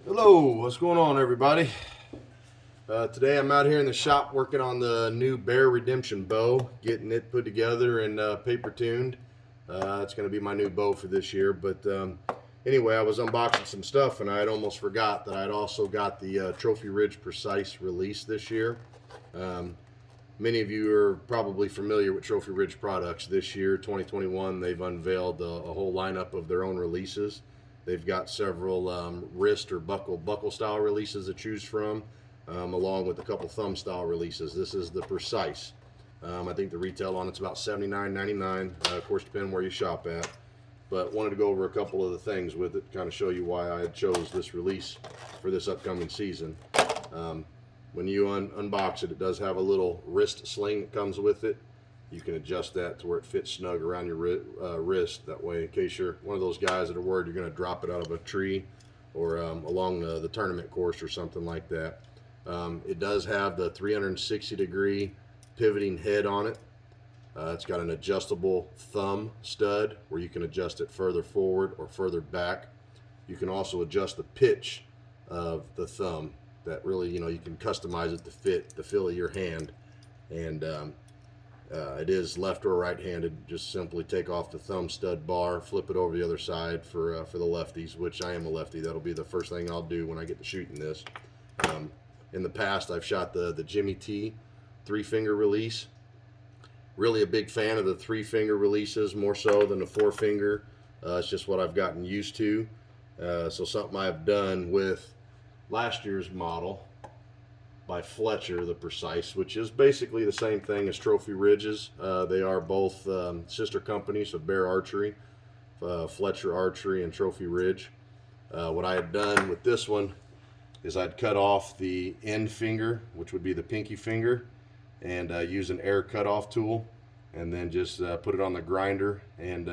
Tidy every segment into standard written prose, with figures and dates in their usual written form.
Hello, what's going on, everybody? Today I'm out here in the shop working on the new Bear Redemption bow, getting it put together and paper tuned. It's going to be my new bow for this year. But anyway, I was unboxing some stuff and I had almost forgot that I'd also got the Trophy Ridge Precise release this year. Um, Many of you are probably familiar with Trophy Ridge products. This year, 2021, they've unveiled a whole lineup of their own releases. They've got several wrist or buckle style releases to choose from, along with a couple thumb style releases. This is the Precise. I think the retail on it's about $79.99. Of course, depending where you shop at. But wanted to go over a couple of the things with it, kind of show you why I chose this release for this upcoming season. When you unbox it, it does have a little wrist sling that comes with it. You can adjust that to where it fits snug around your wrist. That way, in case you're one of those guys that are worried you're going to drop it out of a tree or along the tournament course or something like that. It does have the 360-degree pivoting head on it. It's got an adjustable thumb stud where you can adjust it further forward or further back. You can also adjust the pitch of the thumb. That really, you can customize it to fit the feel of your hand. And it is left or right-handed. Just simply take off the thumb stud bar, flip it over the other side for the lefties, which I am a lefty. That'll be the first thing I'll do when I get to shooting this. In the past, I've shot the Jimmy T 3-finger release. Really a big fan of the 3-finger releases, more so than the 4-finger. It's just what I've gotten used to. So something I've done with last year's model by Fletcher, the Precise, which is basically the same thing as Trophy Ridges. They are both sister companies of Bear Archery, Fletcher Archery and Trophy Ridge. What I had done with this one is I'd cut off the end finger, which would be the pinky finger, and use an air cutoff tool, and then just put it on the grinder and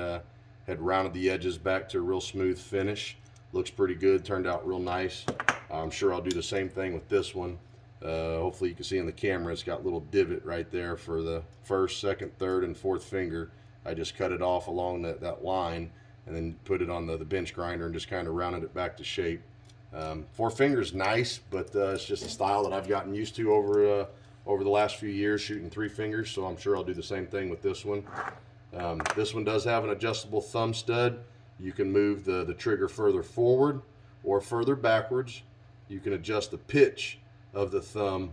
had rounded the edges back to a real smooth finish. Looks pretty good, turned out real nice. I'm sure I'll do the same thing with this one. Hopefully you can see in the camera it's got a little divot right there for the first, second, third, and fourth finger. I just cut it off along that line and then put it on the bench grinder and just kind of rounded it back to shape. 4 fingers nice, but it's just a style that I've gotten used to over the last few years shooting 3 fingers, so I'm sure I'll do the same thing with this one. This one does have an adjustable thumb stud. You can move the trigger further forward or further backwards. You can adjust the pitch of the thumb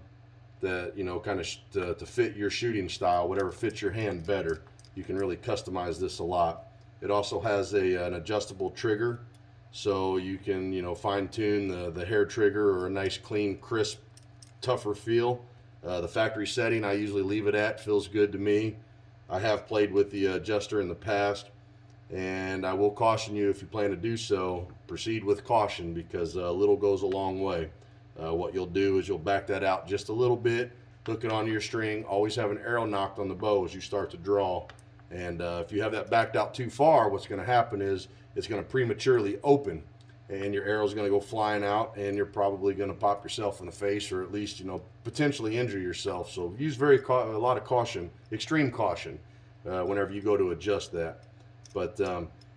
that, kind of to fit your shooting style, whatever fits your hand better. You can really customize this a lot. It also has an adjustable trigger, so you can, fine tune the hair trigger or a nice, clean, crisp, tougher feel. The factory setting I usually leave it at, feels good to me. I have played with the adjuster in the past, and I will caution you, if you plan to do so, proceed with caution, because little goes a long way. What you'll do is you'll back that out just a little bit, hook it onto your string, always have an arrow nocked on the bow as you start to draw. And if you have that backed out too far, what's going to happen is it's going to prematurely open, and your arrow's going to go flying out, and you're probably going to pop yourself in the face, or at least, potentially injure yourself. So use a lot of caution, extreme caution, whenever you go to adjust that. But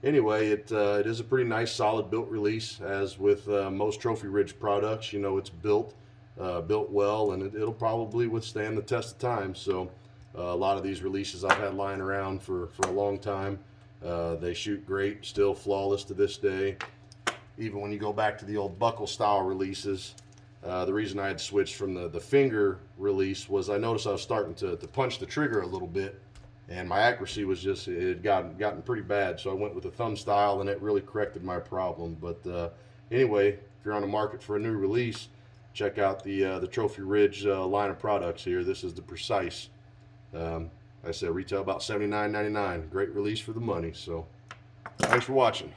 anyway, it is a pretty nice, solid built release. As with most Trophy Ridge products, it's built well, and it'll probably withstand the test of time. So a lot of these releases I've had lying around for a long time. They shoot great, still flawless to this day. Even when you go back to the old buckle style releases, the reason I had switched from the finger release was I noticed I was starting to punch the trigger a little bit, and my accuracy was just, it had gotten pretty bad. So I went with the thumb style, and it really corrected my problem. But anyway, if you're on the market for a new release, check out the Trophy Ridge line of products here. This is the Precise. Like I said, retail about $79.99. Great release for the money. So thanks for watching.